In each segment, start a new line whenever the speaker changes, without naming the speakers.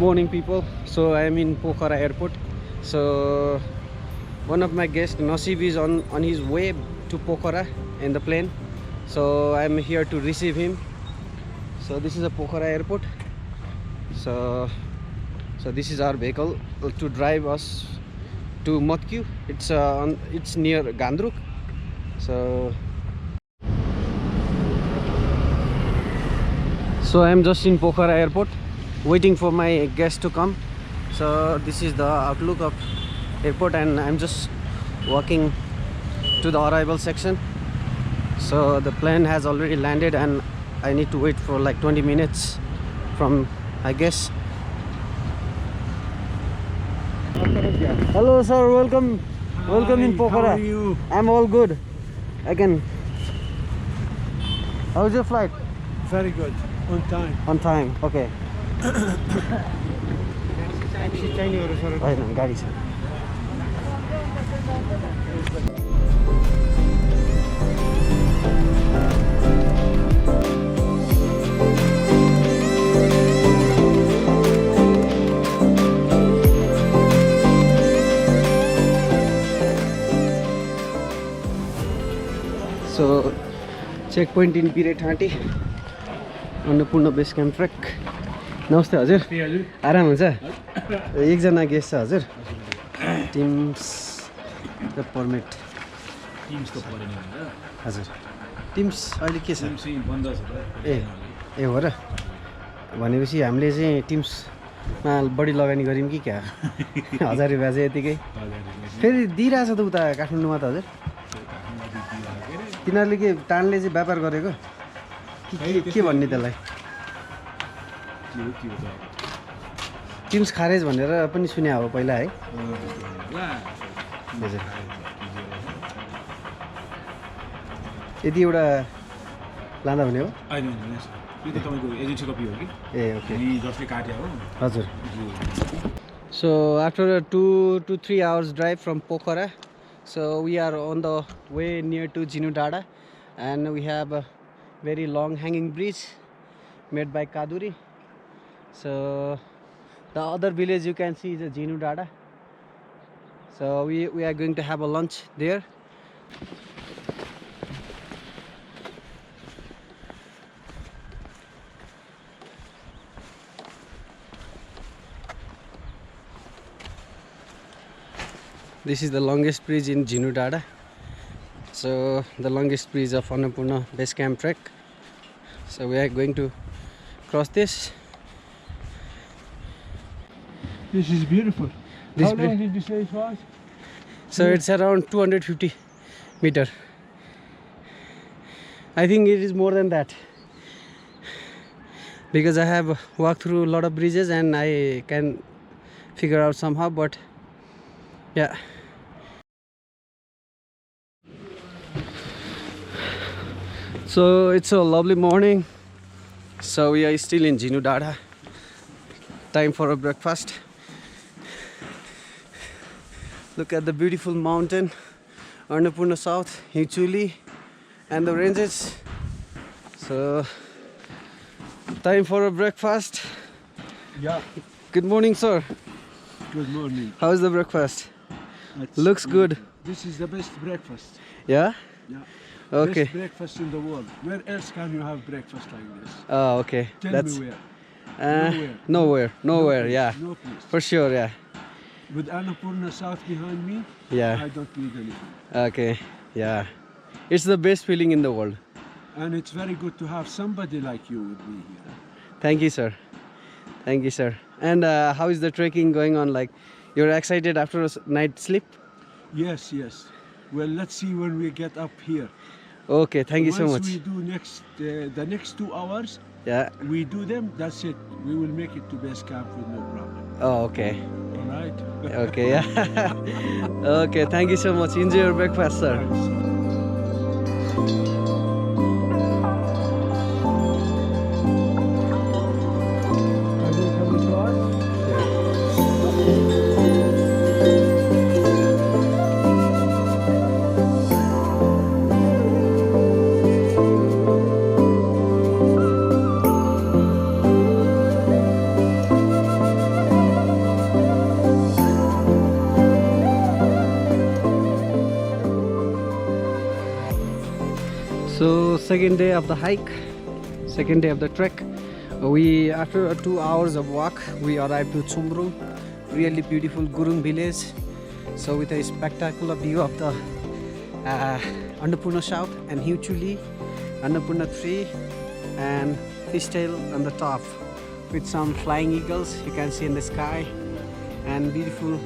morning, people. So I am in Pokhara airport. So one of my guests, Nasib, is on his way to Pokhara in the plane. So I am here to receive him. So this is a Pokhara airport. So this is our vehicle to drive us to Matkyu. It's near Gandruk. So I am just in Pokhara airport, waiting for my guest to come. So this is the outlook of airport, and I'm just walking to the arrival section. So the plane has already landed, and I need to wait for like 20 minutes from, I guess. Hello sir, welcome. Welcome in Pokhara.
How are you?
I'm all good. Again. How's your flight?
Very good. On time.
On time. Okay. होइन गाडी छ. So checkpoint in Piretanti, Annapurna Base Camp Trek. नमस्ते हजुर. आराम हुन्छ? एकजना guest छ हजुर. Teams the permit.
टिम्सको परेन
हजुर. टिम्स अहिले के छ?
बन्द छ
ए हो र. भनेपछि हामीले चाहिँ टिम्समा बढी लगानी गऱ्यौँ कि क्या? 1000 रुपैयाँ चाहिँ यतिकै. फेरि दिइरहेछ त उता काठमाडौँमा त हजुर. तिनीहरूले के टानले चाहिँ व्यापार गरेको के भन्ने त्यसलाई? टिम्स खारेज भनेर पनि सुने हो पहिला है. हजुर. यति एउटा लाँदा भने हो?
यो त तपाईको एजेन्सी कपी हो कि?
ए ओके.
नि जसले काट्या हो.
हजुर. So after a 2 to 3 hours drive from Pokhara, so we are on the way near to Jinudada, and we have a very long hanging bridge made by Kaduri. So the other village you can see is a Jinudada. So we are going to have a lunch there. This is the longest bridge in Jinudada. So the longest bridge of Annapurna Base Camp Trek. So we are going to cross this.
This is beautiful. How long did you say it was?
So it's around 250 meter. I think it is more than that, because I have walked through a lot of bridges and I can figure out somehow, but yeah. So it's a lovely morning. So we are still in Jinudada. Time for a breakfast. Look at the beautiful mountain, Annapurna South, Hiunchuli, and the ranges. So time for a breakfast.
Yeah.
Good morning, sir.
Good morning.
How's the breakfast?
It's
Looks good.
This is the best breakfast.
Yeah?
Yeah.
Okay.
Best breakfast in the world. Where else can you have breakfast like this?
Oh, okay.
Tell me where.
Nowhere. Nowhere,
place,
yeah.
No place.
For sure, yeah.
With Annapurna South behind me,
Yeah.
I don't need anything.
Okay, yeah. It's the best feeling in the world.
And it's very good to have somebody like you with me here.
Thank you, sir. Thank you, sir. And how is the trekking going on? Like, you're excited after a night's sleep?
Yes, yes. Well, let's see when we get up here.
Okay, thank you so much.
Once we do the next 2 hours,
Yeah.
we do them, that's it. We will make it to base camp with no problem.
Oh, okay.
All right?
Okay, yeah. Okay, thank you so much. Enjoy your breakfast, sir.
Thanks.
So second day of the hike, second day of the trek. We after 2 hours of walk, we arrived to Chumru, really beautiful Gurung village. So with a spectacular view of the Annapurna South and Hiunchuli, Annapurna tree and fishtail on the top, with some flying eagles you can see in the sky, and beautiful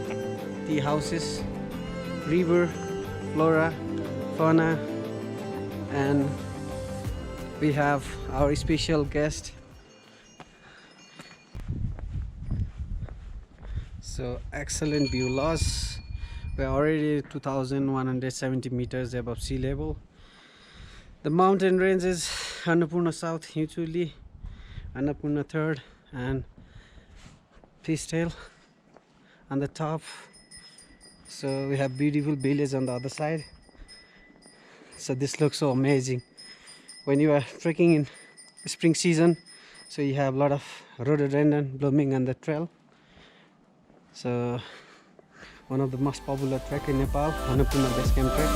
tea houses, river, flora, fauna, and we have our special guest. So excellent view, loss. We're already 2170 meters above sea level. The mountain ranges Annapurna South, Hiunchuli, Annapurna Third, and Fishtail on the top. So we have beautiful village on the other side. So this looks so amazing when you are trekking in spring season. So you have a lot of rhododendron blooming on the trail. So one of the most popular trek in Nepal, Annapurna Base Camp Trek.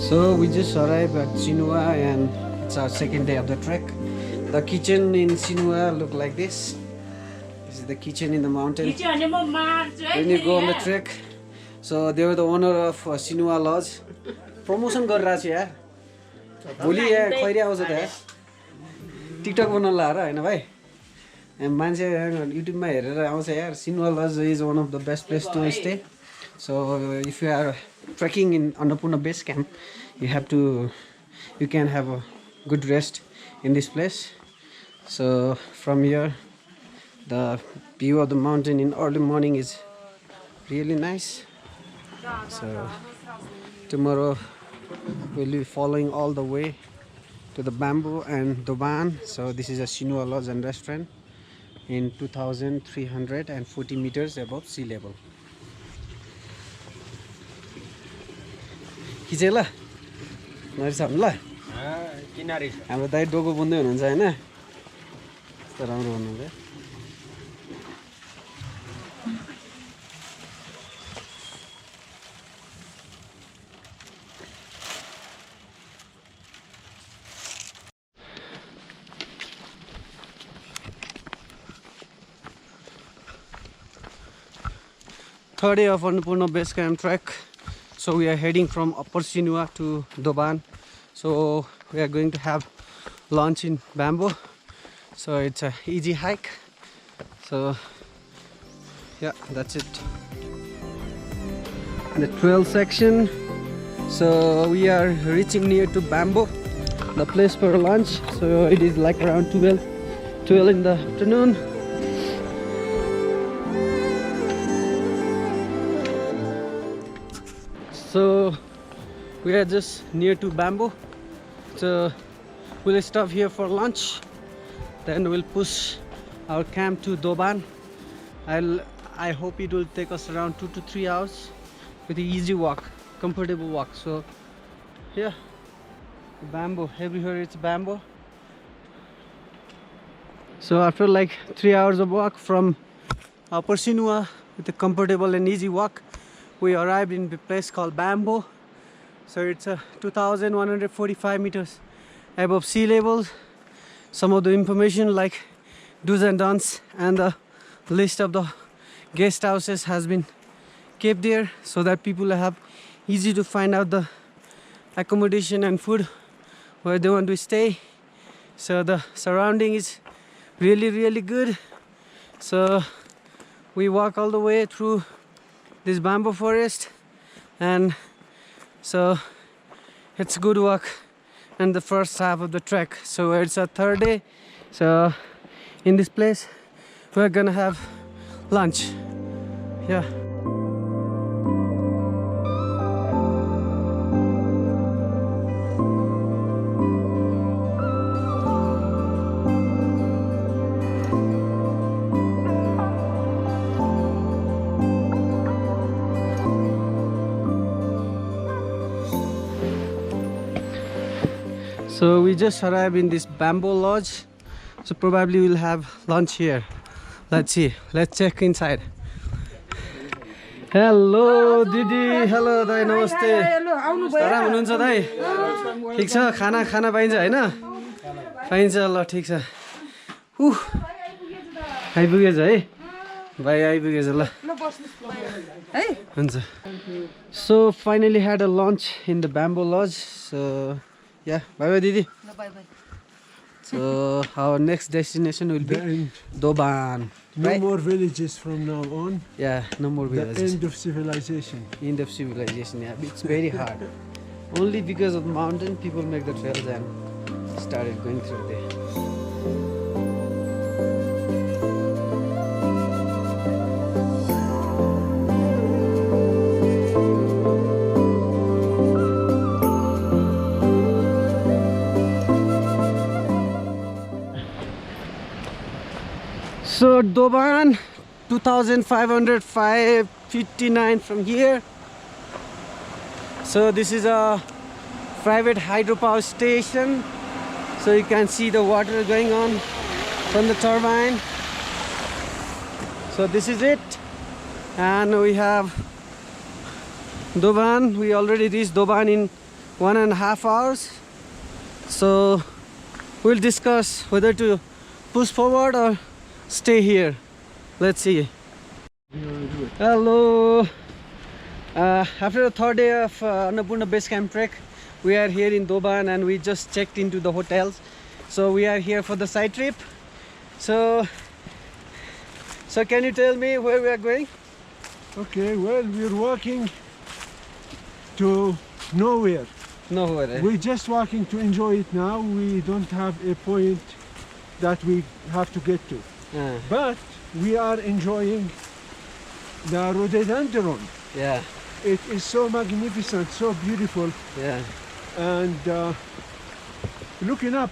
So we just arrived at Sinua and it's our second day of the trek. The kitchen in Sinua look like this. This is the kitchen in the mountain. When you go on the trek, so they were the owner of Sinua Lodge. Promotion गरिरहेको छु यार. भोलि यहाँ खैरी आउँछ त यार. TikTok बनाउन लाएर हैन भाइ. मान्छे युट्युबमा हेरेर आउँछ यार. Sinua Lodge is one of the best place to stay. So if you are trekking in Annapurna Base Camp, you can have a good rest in this place. So from here, the view of the mountain in early morning is really nice. So tomorrow we'll be following all the way to the Bamboo and Doban. So this is a Sinua Lodge and restaurant in 2340 meters above sea level. खिचे ल नरिसाउनु ल हाम्रो दाइ डोको बुन्दै हुनुहुन्छ हैन यस्तो राम्रो हुनुहुन्छ Third day of Annapurna Base Camp Trek. So we are heading from Upper Sinua to Doban. So we are going to have lunch in Bamboo. So it's a easy hike. So yeah, that's it. The trail section. So we are reaching near to Bamboo, the place for lunch. So it is like around 12 in the afternoon. So we are just near to Bamboo. So we'll stop here for lunch. Then we'll push our camp to Doban. I hope it will take us around 2 to 3 hours with an easy walk, comfortable walk. So yeah, Bamboo, everywhere it's Bamboo. So after like 3 hours of walk from Upper Sinua with a comfortable and easy walk, we arrived in a place called Bamboo. So it's 2145 meters above sea level. Some of the information like do's and don'ts and the list of the guest houses has been kept there so that people have easy to find out the accommodation and food where they want to stay. So the surrounding is really good. So we walk all the way through this bamboo forest, and so it's good walk and the first half of the trek. So it's a third day. So in this place we're gonna have lunch. Yeah. So we just arrived in this bamboo lodge. So probably we'll have lunch here. Let's see. Let's check inside. Hello, Didi. Hello, Dai. Namaste. आराम हुनुहुन्छ दाइ? ठिक छ? खाना पाइन्छ हैन? पाइन्छ ल ठिक छ. आइपुगेछ है? भाइ आइपुगेछ ल. हुन्छ. So finally had a lunch in the bamboo lodge. So yeah, bye bye Didi.
Bye bye.
So our next destination will be Doban.
No
Right?
more villages from now on.
Yeah, no more
The
villages.
end of civilization.
End of civilization. Yeah, it's very hard. Only because of the mountain, people make the trails and started going through there. So Doban, 2,559 from here. So this is a private hydropower station. So you can see the water going on from the turbine. So this is it. And we have Doban. We already reached Doban in 1.5 hours. So we'll discuss whether to push forward or stay here. Let's see. Hello. After the third day of Annapurna Base Camp Trek, we are here in Doban and we just checked into the hotels. So we are here for the side trip. So can you tell me where we are going?
Okay, well, we're walking to nowhere.
Nowhere.
We're just walking to enjoy it now. We don't have a point that we have to get to. But we are enjoying the rhododendron.
Yeah,
It is so magnificent, so beautiful.
yeah,
And looking up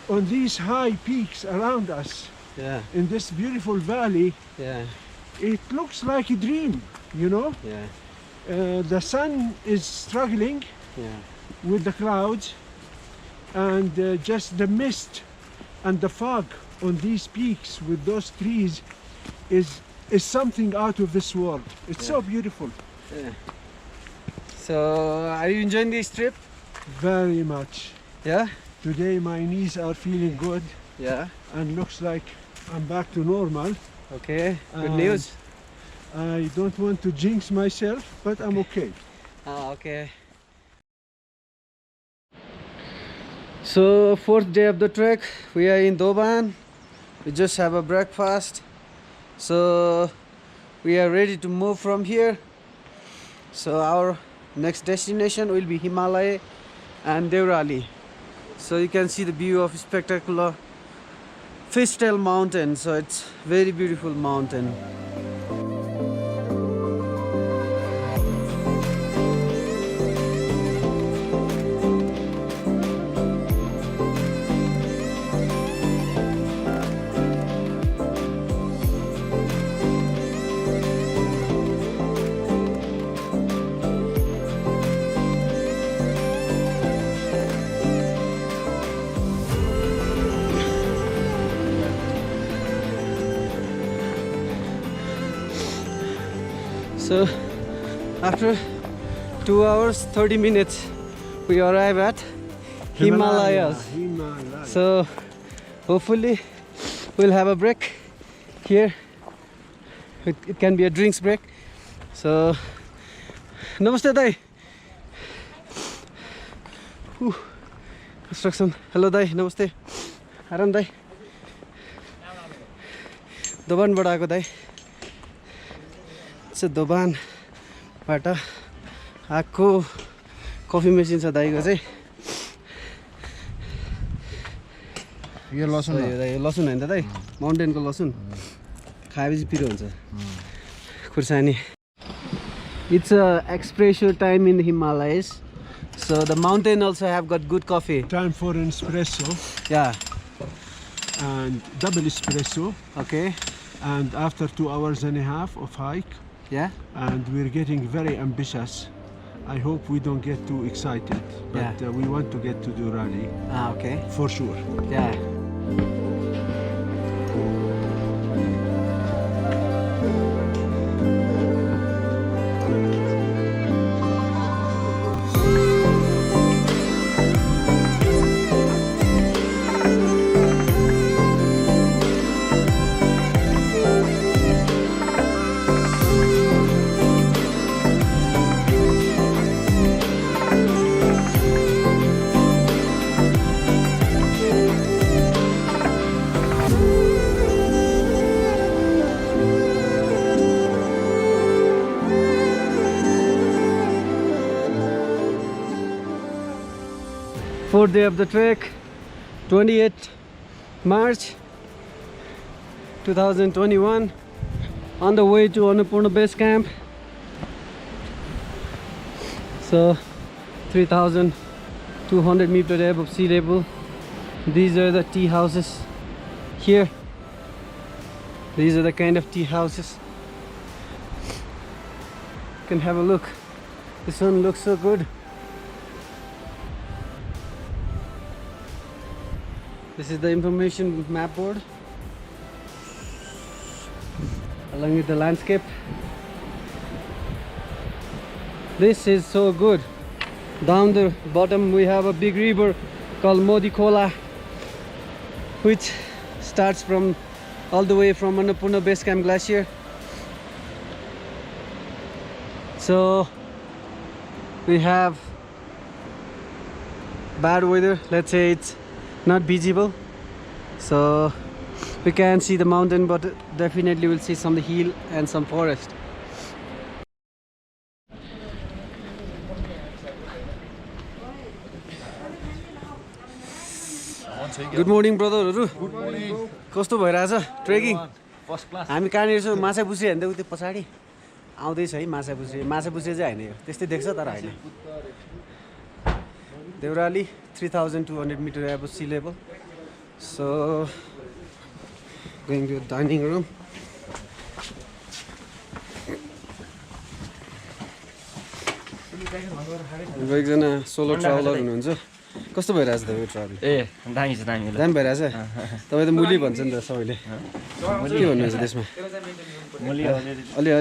on these high peaks around us
yeah,
in this beautiful valley,
yeah,
it looks like a dream, you know?
yeah,
The sun is struggling
yeah,
with the clouds, and just the mist and the fog on these peaks with those trees is something out of this world. It's so beautiful.
yeah. So are you enjoying this trip?
Very much.
Yeah,
Today my knees are feeling good
yeah.
and looks like I'm back to normal.
Okay, good
And
news.
I don't want to jinx myself, but I'm okay.
Okay. So fourth day of the trek, we are in Doban. We just have a breakfast. So we are ready to move from here. So our next destination will be Himalaya and Devrali. So you can see the view of spectacular Fishtail mountain. So it's very beautiful mountain. So after 2 hours 30 minutes we arrive at Himalayas.
Himalaya.
So hopefully we'll have a break here. It can be a drinks break. So namaste dai. Construction. Hello dai, namaste. Aram dai. Doban बाट आएको दाइ. चाहिँ दोबानबाट आएको coffee machine छ दाइको चाहिँ.
यो लसुन हो।
यो लसुन हैन त दाइ, माउन्टेनको लसुन खाएपछि पिरो हुन्छ खुर्सानी. It's a espresso time in the Himalayas, so the mountain also have got good coffee.
Time for an espresso
Yeah,
and double espresso.
okay,
And after 2 hours and a half of hike,
yeah,
and we're getting very ambitious. I hope we don't get too excited, but we want to get to Durali
Ah, okay.
for sure.
Yeah. Fourth day of the trek, 28th March 2021, on the way to Annapurna Base Camp. So 3,200 meters above sea level. These are the tea houses here. These are the kind of tea houses. You can have a look. The sun looks so good. This is the information map board along with the landscape. This is so good. Down the bottom we have a big river called Modi Khola, which starts from all the way from Annapurna Base Camp Glacier. So we have bad weather, let's say it's not visible, so we can't see the mountain, but definitely we'll see some hill and some forest. Good morning brother. Good morning. कस्तो भइरहेछ trekking?
First class.
हामी कहाँनिर छौँ? माछापुछ्रे भन्दै उतै पछाडि आउँदैछ है माछापुछ्रे। माछापुछ्रे चाहिँ होइन, त्यस्तै देख्छ तर होइन। Devrali 3,200 meters above sea level. So going to the dining room. एकजना सोलो ट्राभलर हुनुहुन्छ। कस्तो भइरहेछ त यो ट्राभल?
ए दामी छ दामी
दामी भइरहेछ? तपाईँ त मुली भन्छ नि त सबैले। के भन्नुहुन्छ त्यसमा? अलि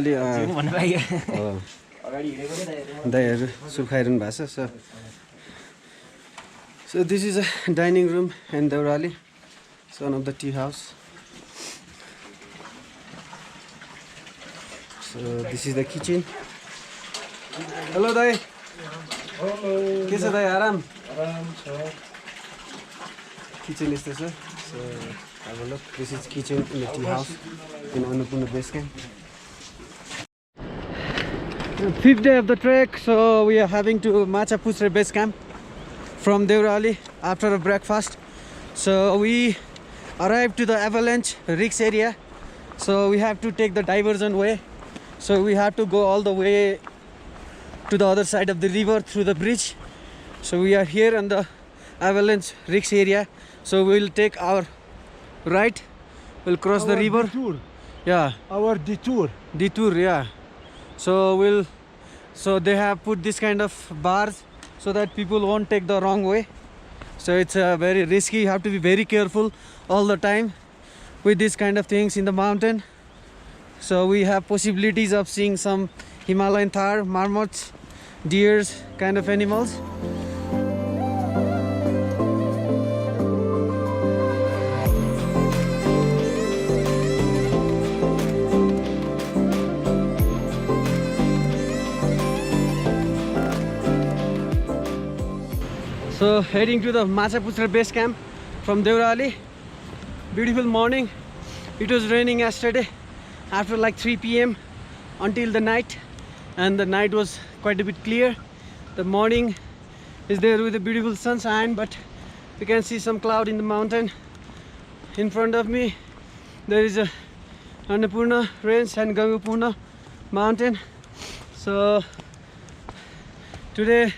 दाइहरू सुप खाइरहनु भएको छ। So this is a dining room in Devrali. It's one of the tea house. So this is the kitchen. Hello Dai. Hello. Kisa Dai Aram. Kitchen is this, sir. So have a look. This is kitchen in the tea house in Annapurna Base Camp. Fifth day of the trek, so we are having to Machapuchare Base Camp from Devrali after a breakfast. So we arrived to the avalanche risk area, so we have to take the diversion way. So we have to go all the way to the other side of the river through the bridge. So we are here on the avalanche risk area, so we'll take our right, we'll cross the river.
Detour.
Yeah,
Our detour.
yeah. So they have put this kind of bars so that people won't take the wrong way. So it's very risky. You have to be very careful all the time with these kind of things in the mountain. So we have possibilities of seeing some Himalayan thar, marmots, deers, kind of animals. So heading to the Machapuchare Base Camp from Devrali. Beautiful morning. It was raining yesterday after like 3 p.m. until the night, and the night was quite a bit clear. The morning is there with a beautiful sunshine, but you can see some cloud in the mountain. In front of me there is a Annapurna range and Gangapurna mountain. So today,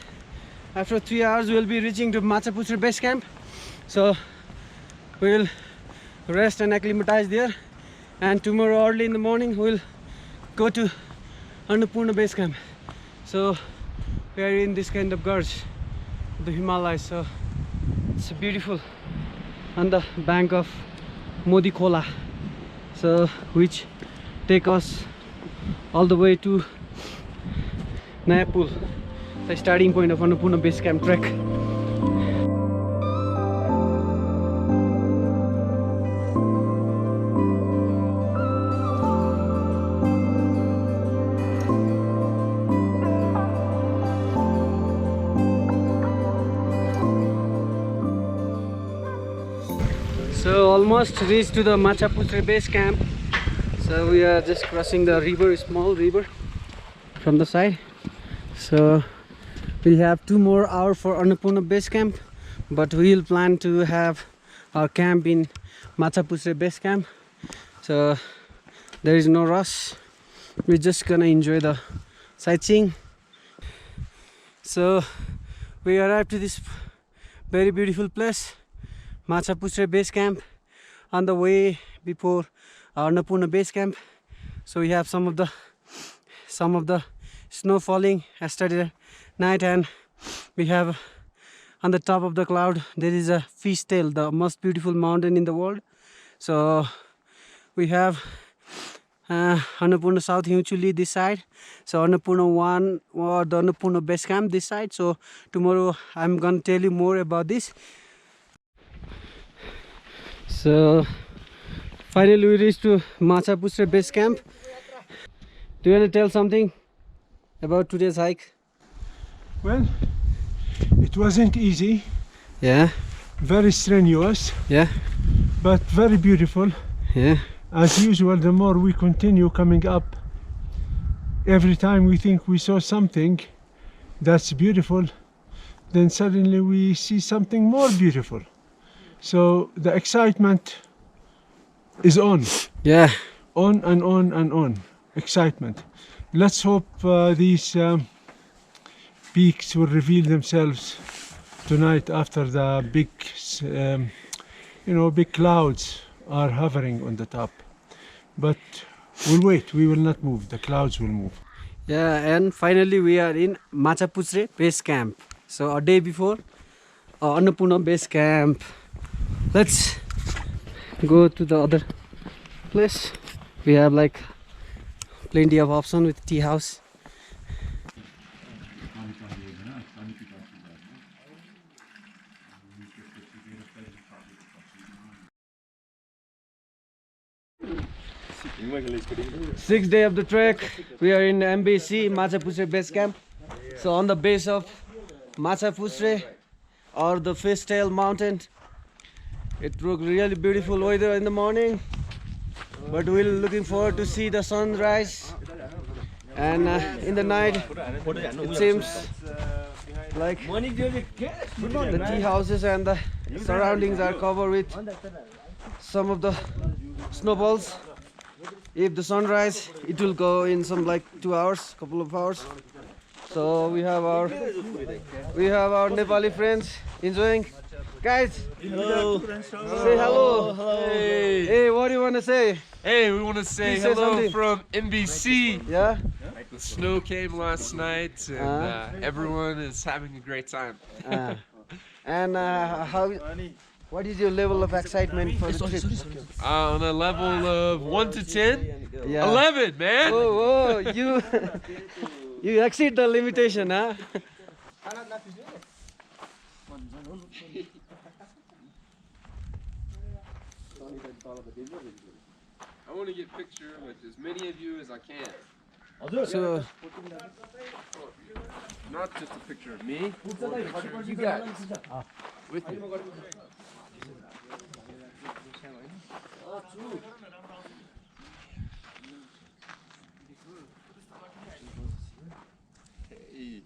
after 3 hours, we'll be reaching to Machapuchare Base Camp. So we'll rest and acclimatize there, and tomorrow early in the morning we'll go to Annapurna Base Camp. So we are in this kind of gorge, the Himalayas. So it's beautiful on the bank of Modi Khola, so which take us all the way to Annapurna, the starting point of Annapurna Base Camp Trek. So almost reached to the Machapuchare base camp. So we are just crossing the river, small river from the side. So we have 2 more hours for Annapurna base camp, but we will plan to have our camp in Machapuchare base camp. So there is no rush. We're just gonna enjoy the sightseeing. So we arrived to this very beautiful place, Machapuchare base camp, on the way before Annapurna base camp. So we have some of the snow falling yesterday night, and we have on the top of the cloud there is a fishtail, the most beautiful mountain in the world. So we have Annapurna South Hiunchuli this side, so Annapurna 1 or the Annapurna base camp this side. So tomorrow I'm gonna tell you more about this. So finally we reached to Machapuchare base camp. Do you want to tell something about today's hike?
Well, it wasn't easy,
Yeah,
very strenuous,
yeah,
but very beautiful.
yeah.
As usual, the more we continue coming up, every time we think we saw something that's beautiful, then suddenly we see something more beautiful. So the excitement is on
Yeah,
and on and on. Excitement. Let's hope these peaks will reveal themselves tonight after the big big clouds are hovering on the top. But we'll wait, we will not move, the clouds will move.
yeah. And finally we are in Machapuchare base camp. So a day before Annapurna base camp. Let's go to the other place. We have like plenty of option with tea house. Sixth day of the trek. We are in MBC Machapuchare base camp. So on the base of Machapuchare or the Fishtail mountain. It looked really beautiful weather in the morning, but we're looking forward to see the sunrise. And in the night, it seems like the tea houses and the surroundings are covered with some of the snowballs. If the sunrise, it will go in some like 2 hours, couple of hours. So we have our Nepali friends enjoying. Guys,
Hello.
say hello.
Hey.
Hey, what do you want to say?
Hey, we want to say
Please say
hello
something.
from NBC.
Yeah?
The snow came last night, and everyone is having a great time.
And what is your level of excitement for the trip?
On a level of 1 to 10,
Yeah.
11, man.
Oh, you you exceed the limitation, huh?
I want to get a picture with as many of you as I can.
So
Not just a picture of me, but a picture of you guys with me. Hey.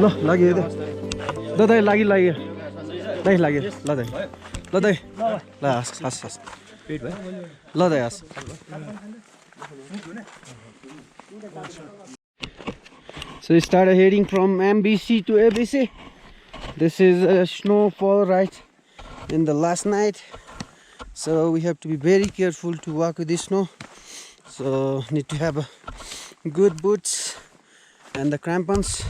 ल लागि दाइ लाग्यो दाइ लाग्यो ल दाइ ल दाइ ल हस् पेट भयो ल दाइ हस् So we started heading from MBC to ABC. This is a snowfall right in the last night, so we have to be very careful to walk with this snow. So need to have good boots and the crampons.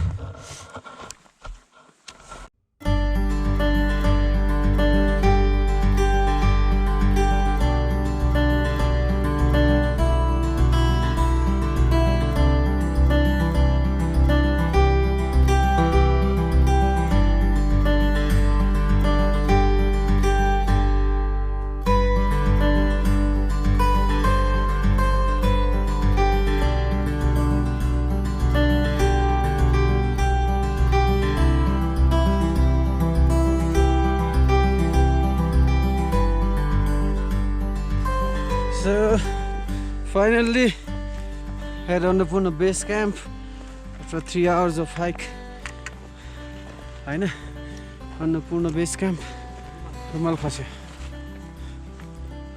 So finally at Annapurna Base Camp after 3 hours of hike. Annapurna Base Camp.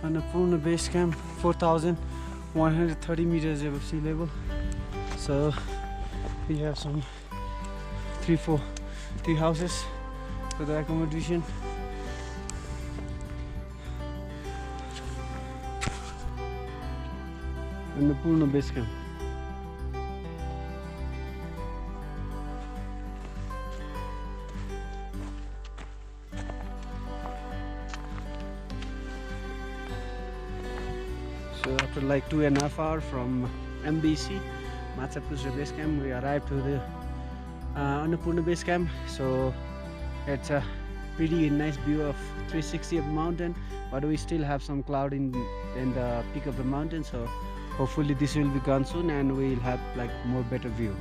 Annapurna Base Camp 4,130 meters above sea level. So we have some three houses for the accommodation. Annapurna Base Camp. So after like 2.5 hours from MBC, Machapuchare Base Camp, we arrived to the Annapurna Base Camp. So it's a pretty nice view of 360 of the mountain, but we still have some cloud in the peak of the mountain. So hopefully this will be gone soon and we will have like more better view.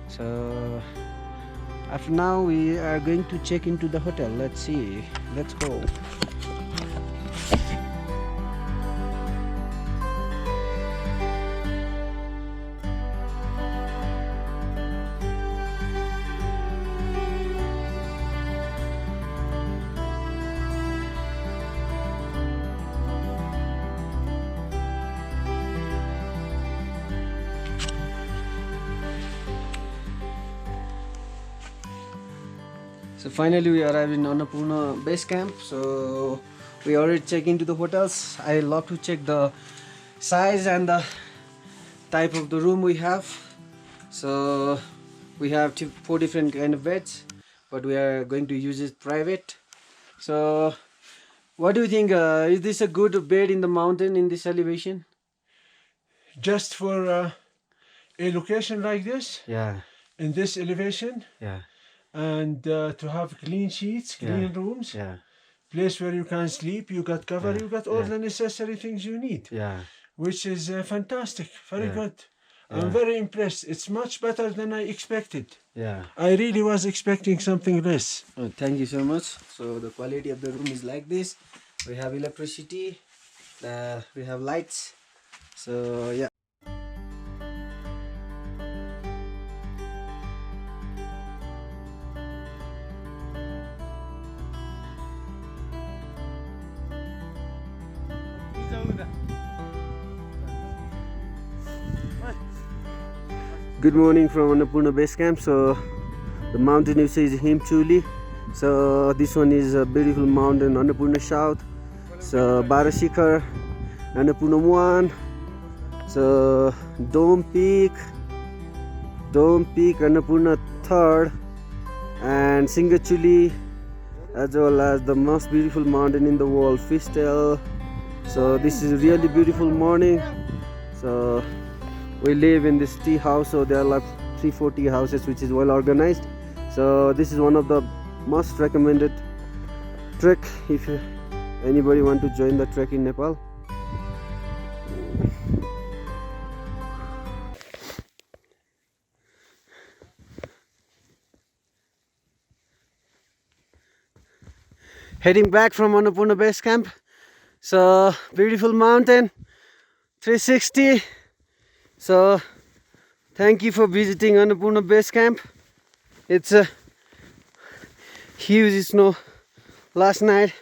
So after now we are going to check into the hotel. Let's see, let's go. So finally we arrived in Annapurna Base Camp. So we already checked into the hotels. I love to check the size and the type of the room we have. So we have 4 different kind of beds, but we are going to use it private. So what do you think? Is this a good bed in the mountain in this elevation?
Just for a location like this,
Yeah,
in this elevation,
yeah,
and to have clean sheets, clean rooms,
yeah,
place where you can sleep, you got cover,
Yeah,
you got all
yeah.
the necessary things you need,
yeah.
which is fantastic, very
Yeah.
good.
Yeah.
I'm very impressed. It's much better than I expected.
Yeah.
I really was expecting something less.
Oh, thank you so much. So the quality of the room is like this. We have electricity, we have lights. So yeah. Good morning from Annapurna Base Camp. So the mountain you see is Hiunchuli. So this one is a beautiful mountain, Annapurna South. So Barasikhar, Annapurna 1. So Dome Peak, Annapurna 3rd, and Hiunchuli, as well as the most beautiful mountain in the world, Fishtail. So this is a really beautiful morning. So we live in this tea house, so there are like 3-4 tea houses, which is well organized. So this is one of the most recommended trek if anybody want to join the trek in Nepal. Heading back from Annapurna Base Camp. So beautiful mountain, 360. So thank you for visiting Annapurna Base Camp. It's a huge snow last night,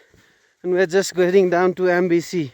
and we're just getting down to MBC.